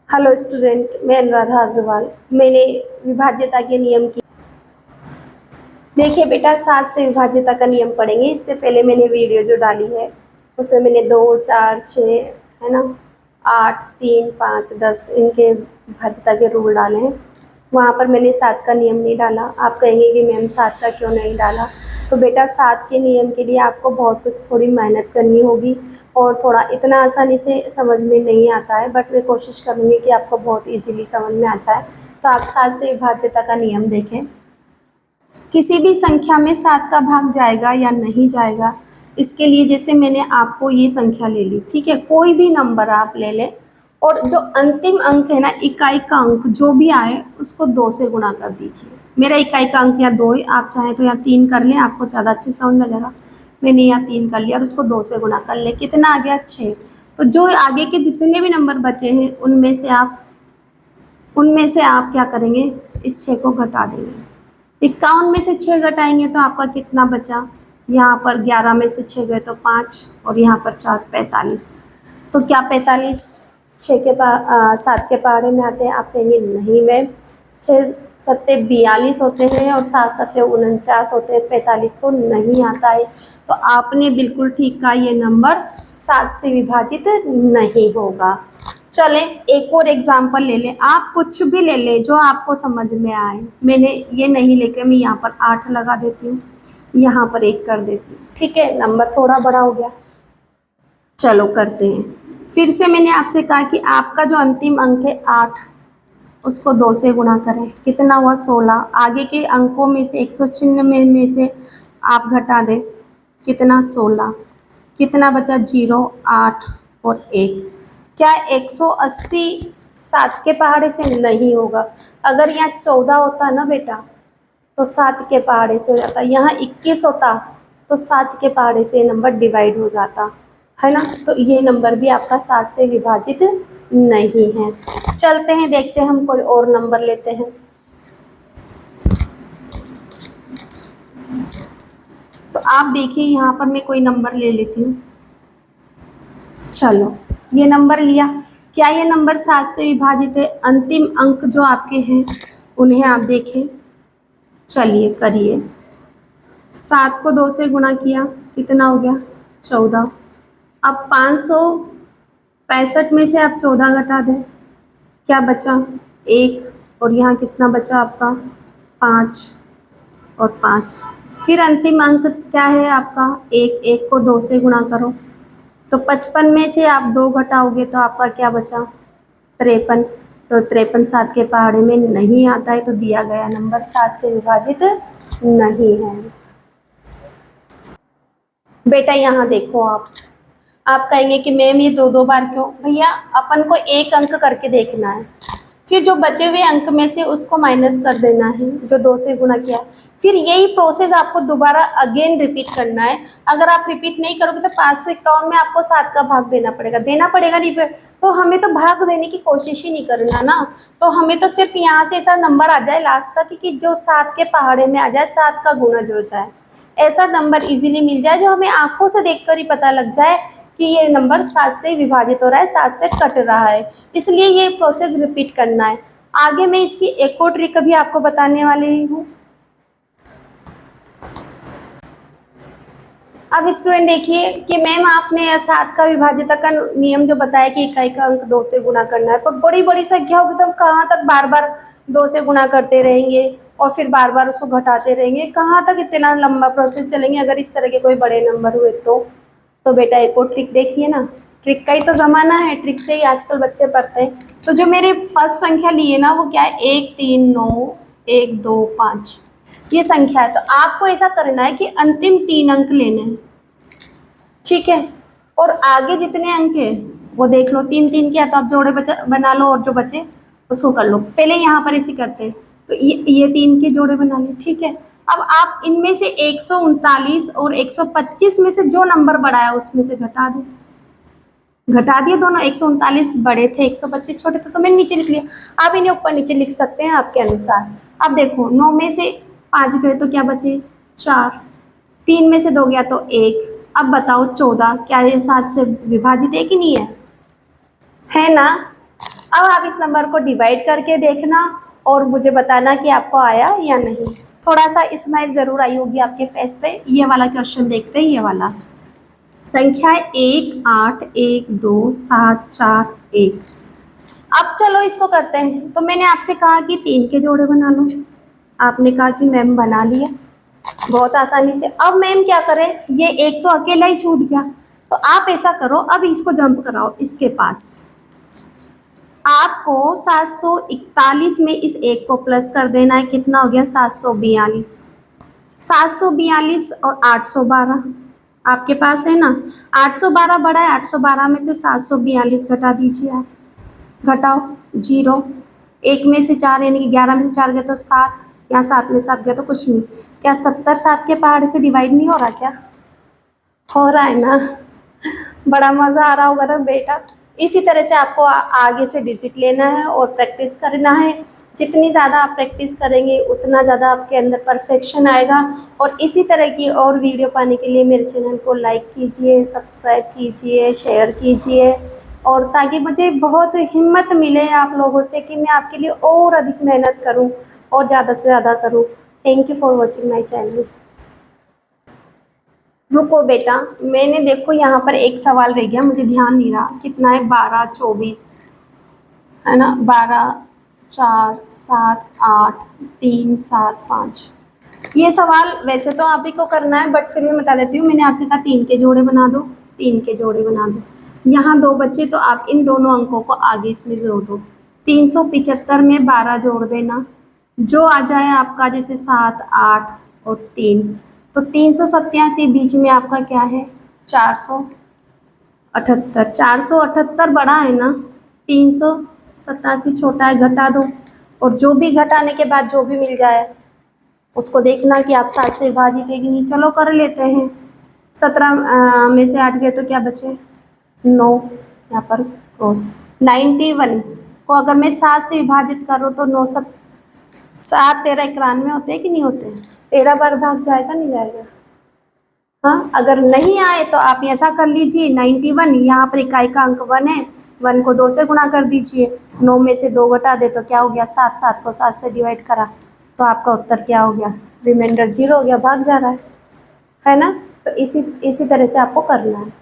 Hello student, मैं अनुराधा अग्रवाल। मैंने विभाज्यता के नियम की देखिए बेटा, 7 से विभाज्यता का नियम पढ़ेंगे। इससे पहले मैंने वीडियो जो डाली है उसमें मैंने 2, 4, 6 है ना, 8, 3, 5, 10 इनके विभाज्यता के रूल डाले हैं। वहाँ पर मैंने 7 का नियम नहीं डाला। आप कहेंगे कि मैम 7 का क्यों नहीं डाला? तो बेटा 7 के नियम के लिए आपको बहुत कुछ थोड़ी मेहनत करनी होगी और थोड़ा इतना आसानी से समझ में नहीं आता है, बट मैं कोशिश करूँगी कि आपको बहुत इजीली समझ में आ जाए। तो आप 7 से विभाज्यता का नियम देखें। किसी भी संख्या में 7 का भाग जाएगा या नहीं जाएगा, इसके लिए जैसे मैंने आपको ये संख्या ले ली, ठीक है, कोई भी नंबर आप ले लें और जो अंतिम अंक है ना, इकाई का अंक जो भी आए उसको 2 से गुणा कर दीजिए। मेरा इकाई का अंक यहाँ 2 है, आप चाहें तो यहाँ 3 कर लें, आपको ज़्यादा अच्छे समझ में लगेगा। मैंने यहाँ 3 कर लिया और उसको 2 से गुणा कर ले, कितना आ गया? 6। तो जो आगे के जितने भी नंबर बचे हैं उनमें से आप क्या करेंगे? इस 6 को घटा देंगे। 51 में से 6 घटाएंगे तो आपका कितना बचा? यहाँ पर 11 में से 6 गए तो 5 और यहाँ पर 4, 45। तो क्या 45 7 के पहाड़े में आते हैं? आप कहेंगे नहीं मैम, 6 सत्ते 42 होते हैं और 7 सत्ते 49 होते हैं, 45 तो नहीं आता है। तो आपने बिल्कुल ठीक कहा, ये नंबर 7 से विभाजित नहीं होगा। चलें एक और एग्जाम्पल ले लें, आप कुछ भी ले लें जो आपको समझ में आए। मैंने ये नहीं लेके मैं यहाँ पर 8 लगा देती हूँ, यहाँ पर 1 कर देती हूँ, ठीक है, नंबर थोड़ा बड़ा हो गया। चलो करते हैं। फिर से मैंने आपसे कहा कि आपका जो अंतिम अंक है 8, उसको 2 से गुणा करें, कितना हुआ? 16। आगे के अंकों में से 196 में से आप घटा दें, कितना? 16। कितना बचा? 0, 8 और 1। क्या 180 7 के पहाड़े से नहीं होगा? अगर यहाँ 14 होता ना बेटा तो 7 के पहाड़े से हो जाता, यहाँ 21 होता तो 7 के पहाड़े से नंबर डिवाइड हो जाता है ना। तो ये नंबर भी आपका 7 से विभाजित नहीं है। चलते हैं, देखते हैं, हम कोई और नंबर लेते हैं। तो आप देखिए, यहाँ पर मैं कोई नंबर ले लेती हूँ। चलो ये नंबर लिया। क्या ये नंबर 7 से विभाजित है? अंतिम अंक जो आपके हैं उन्हें आप देखें। चलिए करिए। 7 को 2 से गुणा किया, कितना हो गया? 14। अब 565 में से आप 14 घटा दें, क्या बचा? 1 और यहाँ कितना बचा आपका? 5 और 5। फिर अंतिम अंक क्या है आपका? 1। 1 को 2 से गुणा करो तो 55 में से आप 2 घटाओगे तो आपका क्या बचा? 53। तो 53 7 के पहाड़े में नहीं आता है, तो दिया गया नंबर 7 से विभाजित नहीं है। बेटा यहाँ देखो, आप कहेंगे कि मैम ये 2 2 बार क्यों? भैया अपन को एक अंक करके देखना है, फिर जो बचे हुए अंक में से उसको माइनस कर देना है जो 2 से गुणा किया। फिर यही प्रोसेस आपको दोबारा अगेन रिपीट करना है। अगर आप रिपीट नहीं करोगे तो 551 में आपको 7 का भाग देना पड़ेगा नहीं पे, तो हमें तो भाग देने की कोशिश ही नहीं करना ना। तो हमें तो सिर्फ यहाँ से ऐसा नंबर आ जाए लास्ट तक कि जो 7 के पहाड़े में आ जाए, 7 का गुणा जो जाए, ऐसा नंबर इजीली मिल जाए जो हमें आंखों से देखकर ही पता लग जाए कि ये नंबर 7 से विभाजित हो रहा है, 7 से कट रहा है। इसलिए ये प्रोसेस रिपीट करना है। आगे मैं इसकी एक और ट्रिक भी आपको बताने वाली हूँ। अब स्टूडेंट देखिए कि मैम आपने 7 का विभाज्यता का नियम जो बताया कि इकाई का अंक 2 से गुणा करना है, पर बड़ी बड़ी संख्या होगी तो हम कहाँ तक बार बार 2 से गुणा करते रहेंगे और फिर बार बार उसको घटाते रहेंगे? कहाँ तक इतना लंबा प्रोसेस चलेंगे अगर इस तरह के कोई बड़े नंबर हुए तो बेटा एक और ट्रिक देखिए ना। ट्रिक का ही तो ज़माना है, ट्रिक से ही आजकल बच्चे पढ़ते हैं। तो जो मेरे फर्स्ट संख्या ली है ना, वो क्या है? 1 3 9 1 2 5, ये संख्या है। तो आपको ऐसा करना है कि अंतिम 3 अंक लेने हैं, ठीक है, और आगे जितने अंक है वो देख लो। 3 3 किया तो आप जोड़े बना लो और जो बचे उसको कर लो। पहले यहाँ पर ऐसे करते हैं, तो ये 3 के जोड़े बना लो, ठीक है। अब आप इनमें से 139 और 125 में से जो नंबर बड़ा है उसमें से घटा दो। घटा दिए दोनों, 139 बड़े थे, 125 छोटे थे, तो मैंने नीचे लिख लिया। आप इन्हें ऊपर नीचे लिख सकते हैं आपके अनुसार। अब देखो 9 में से 5 गए तो क्या बचे? 4। 3 में से 2 गया तो 1। अब बताओ 14, क्या ये 7 से विभाजित है कि नहीं है? है ना? अब आप इस नंबर को डिवाइड करके देखना और मुझे बताना कि आपको आया या नहीं। थोड़ा सा स्माइल ज़रूर आई होगी आपके फेस पे। ये वाला क्वेश्चन देखते हैं, ये वाला। संख्याएं 1, 8, 1, 2, 7, 4, 1। अब चलो इसको करते हैं। तो मैंने आपसे कहा कि 3 के जोड़े बना लो, आपने कहा कि मैम बना लिया बहुत आसानी से। अब मैम क्या करें, ये एक तो अकेला ही छूट गया, तो आप ऐसा करो, अब इसको जंप कराओ इसके पास। आपको 741 में इस एक को प्लस कर देना है, कितना हो गया 742। 742 और 812 आपके पास है ना। 812 बड़ा है, 812 में से 742 घटा दीजिए आप। घटाओ, जीरो। एक में से 4 यानी कि 11 में से 4 गया तो 7, यहाँ 7 में 7 गया तो कुछ नहीं। क्या 70 7 के पहाड़ से डिवाइड नहीं हो रहा क्या? हो रहा है ना। बड़ा मज़ा आ रहा होगा ना बेटा। इसी तरह से आपको आगे से डिजिट लेना है और प्रैक्टिस करना है। जितनी ज़्यादा आप प्रैक्टिस करेंगे उतना ज़्यादा आपके अंदर परफेक्शन आएगा। और इसी तरह की और वीडियो पाने के लिए मेरे चैनल को लाइक कीजिए, सब्सक्राइब कीजिए, शेयर कीजिए, और ताकि मुझे बहुत हिम्मत मिले आप लोगों से कि मैं आपके लिए और अधिक मेहनत करूं और ज़्यादा से ज़्यादा करूं। Thank you for watching my channel. रुको बेटा, मैंने देखो यहाँ पर एक सवाल रह गया, मुझे ध्यान नहीं रहा कितना है। 12, 24 है ना। 12, 4, 7, 8, 3, 7, 5। ये सवाल वैसे तो आप ही को करना है, बट फिर मैं बता देती हूँ। मैंने आपसे कहा 3 के जोड़े बना दो, 3 के जोड़े बना दो। यहाँ 2 बच्चे तो आप इन दोनों अंकों को आगे इसमें जोड़ दो। 375 में 12 जोड़ देना, जो आ जाए आपका जैसे 7, 8 और 3। तो 387 बीच में आपका क्या है, 478। 478 बड़ा है ना, 387 छोटा है, घटा दो। और जो भी घटाने के बाद जो भी मिल जाए उसको देखना कि आप 7 से विभाजित है कि नहीं। चलो कर लेते हैं। 17 में से 8 गए तो क्या बचे, 9। यहाँ पर क्रॉस। 91 को अगर मैं 7 से विभाजित करूँ तो 9 7 7 13 91 होते हैं कि नहीं होते? 13 बार भाग जाएगा नहीं जाएगा? हाँ, अगर नहीं आए तो आप ऐसा कर लीजिए, 91 यहाँ पर इकाई का अंक 1 है, 1 को 2 से गुणा कर दीजिए। 9 में से 2 घटा दे तो क्या हो गया 7, 7 को 7 से डिवाइड करा तो आपका उत्तर क्या हो गया, रिमाइंडर 0 हो गया, भाग जा रहा है ना। तो इसी तरह से आपको करना है।